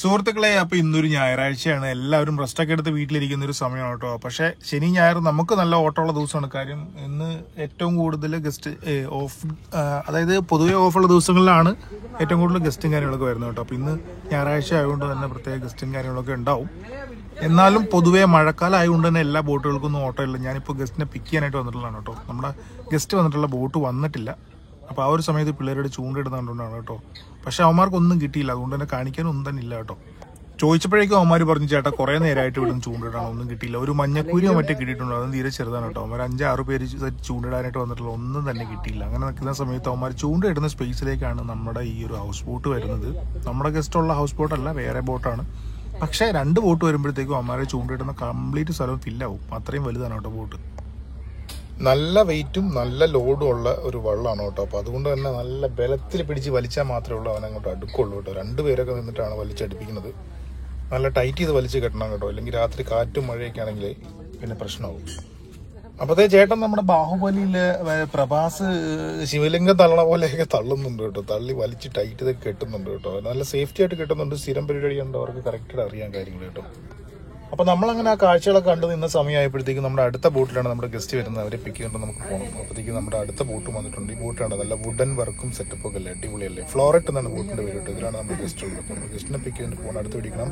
സുഹൃത്തുക്കളെ, അപ്പൊ ഇന്നൊരു ഞായറാഴ്ചയാണ്. എല്ലാവരും റെസ്റ്റൊക്കെ എടുത്ത് വീട്ടിലിരിക്കുന്ന ഒരു സമയമാണ് കേട്ടോ. പക്ഷെ ശനി ഞായർ നമുക്ക് നല്ല ഓട്ടമുള്ള ദിവസമാണ്. കാര്യം ഇന്ന് ഏറ്റവും കൂടുതൽ ഗസ്റ്റ് ഓഫ്, അതായത് പൊതുവെ ഓഫുള്ള ദിവസങ്ങളിലാണ് ഏറ്റവും കൂടുതൽ ഗസ്റ്റും കാര്യങ്ങളൊക്കെ വരുന്നത് കേട്ടോ. അപ്പൊ ഇന്ന് ഞായറാഴ്ച ആയതുകൊണ്ട് തന്നെ പ്രത്യേക ഗസ്റ്റും കാര്യങ്ങളൊക്കെ ഉണ്ടാവും. എന്നാലും പൊതുവെ മഴക്കാലം ആയതുകൊണ്ട് തന്നെ എല്ലാ ബോട്ടുകൾക്കൊന്നും ഓട്ടോ ഇല്ല. ഞാനിപ്പോൾ ഗസ്റ്റിനെ പിക്ക് ചെയ്യാനായിട്ട് വന്നിട്ടുള്ളതാണ് കേട്ടോ. നമ്മുടെ ഗസ്റ്റ് വന്നിട്ടുള്ള ബോട്ട് വന്നിട്ടില്ല. അപ്പോൾ ആ ഒരു സമയത്ത് പിള്ളേരോട് ചൂണ്ടിടുന്നതുകൊണ്ടാണ് കേട്ടോ. പക്ഷെ അവന്മാർക്കൊന്നും കിട്ടിയില്ല, അതുകൊണ്ട് തന്നെ കാണിക്കാനൊന്നും തന്നെ ഇല്ല കേട്ടോ. ചോദിച്ചപ്പോഴേക്കും അവന്മാർ പറഞ്ഞു, ചേട്ടാ കുറേ നേരമായിട്ട് ഇവിടെ ചൂണ്ടിടാണ്, ഒന്നും കിട്ടിയില്ല. ഒരു മഞ്ഞക്കൂരിയോ മറ്റേ കിട്ടിയിട്ടുണ്ട്, അതും തീരെ ചെറുതാണ് കേട്ടോ. അവന്മാർ 5-6 പേര് ചൂണ്ടിടാനായിട്ട് വന്നിട്ടുള്ള ഒന്നും തന്നെ കിട്ടിയില്ല. അങ്ങനെ നിൽക്കുന്ന സമയത്ത് അവന്മാർ ചൂണ്ടിടുന്ന സ്പേസിലേക്കാണ് നമ്മുടെ ഈ ഒരു ഹൗസ് ബോട്ട് വരുന്നത്. നമ്മുടെ ഗസ്റ്റുള്ള ഹൗസ് ബോട്ടല്ല, വേറെ ബോട്ടാണ്. പക്ഷേ 2 ബോട്ട് വരുമ്പോഴത്തേക്കും അവന്മാരെ ചൂണ്ടിടുന്ന കംപ്ലീറ്റ് സ്ഥലവും ഫില്ലാവും. അത്രയും വലുതാണ് കേട്ടോ ബോട്ട്. നല്ല വെയിറ്റും നല്ല ലോഡും ഉള്ള ഒരു വള്ളമാണ് കേട്ടോ. അപ്പോൾ അതുകൊണ്ട് തന്നെ നല്ല ബലത്തിൽ പിടിച്ച് വലിച്ചാൽ മാത്രമേ ഉള്ളൂ അവനങ്ങോട്ട് അടുക്കുള്ളൂ കേട്ടോ. 2 പേരൊക്കെ നിന്നിട്ടാണ് വലിച്ചടുപ്പിക്കുന്നത്. നല്ല ടൈറ്റ് ചെയ്ത് വലിച്ച് കെട്ടണം കേട്ടോ, അല്ലെങ്കിൽ രാത്രി കാറ്റും മഴയൊക്കെ ആണെങ്കിൽ പിന്നെ പ്രശ്നമാവും. അപ്പോഴത്തെ ചേട്ടൻ നമ്മുടെ ബാഹുബലിയിലെ പ്രഭാസ് ശിവലിംഗം തള്ളണ പോലെയൊക്കെ തള്ളുന്നുണ്ട് കേട്ടോ. തള്ളി വലിച്ച് ടൈറ്റ് ചെയ്ത് കെട്ടുന്നുണ്ട് കേട്ടോ. നല്ല സേഫ്റ്റി ആയിട്ട് കെട്ടുന്നുണ്ട്. സ്ഥിരം പരിപാടി ഉണ്ട്, അവർക്ക് കറക്റ്റായിട്ട് അറിയാൻ കാര്യങ്ങൾ കേട്ടോ. അപ്പോൾ നമ്മളങ്ങനെ ആ കാഴ്ചകളൊക്കെ കണ്ടു നിന്ന സമയമായപ്പോഴത്തേക്കും നമ്മുടെ അടുത്ത ബോട്ടിലാണ് നമ്മുടെ ഗസ്റ്റ് വരുന്നത്. അവരെ പിക്ക് ചെയ്തുകൊണ്ട് നമുക്ക് പോകണം. അപ്പോഴത്തേക്കും നമ്മുടെ അടുത്ത ബോട്ട് വന്നിട്ടുണ്ട്. ഈ ബോട്ടാണ് നല്ല വുഡൻ വർക്കും സെറ്റപ്പൊക്കെ അല്ലേ, അടിപൊളിയല്ലേ. ഫ്ലോററ്റ് എന്നാണ് ബോട്ടിന്റെ പേര് കേട്ടോ. ഇതിലാണ് നമ്മുടെ ഗസ്റ്റ് ഉള്ളത്. അപ്പോൾ ഗസ്റ്റിനെ പിക്ക് ചെയ്തുകൊണ്ട് പോകണം. അടുത്ത് പിടിക്കണം.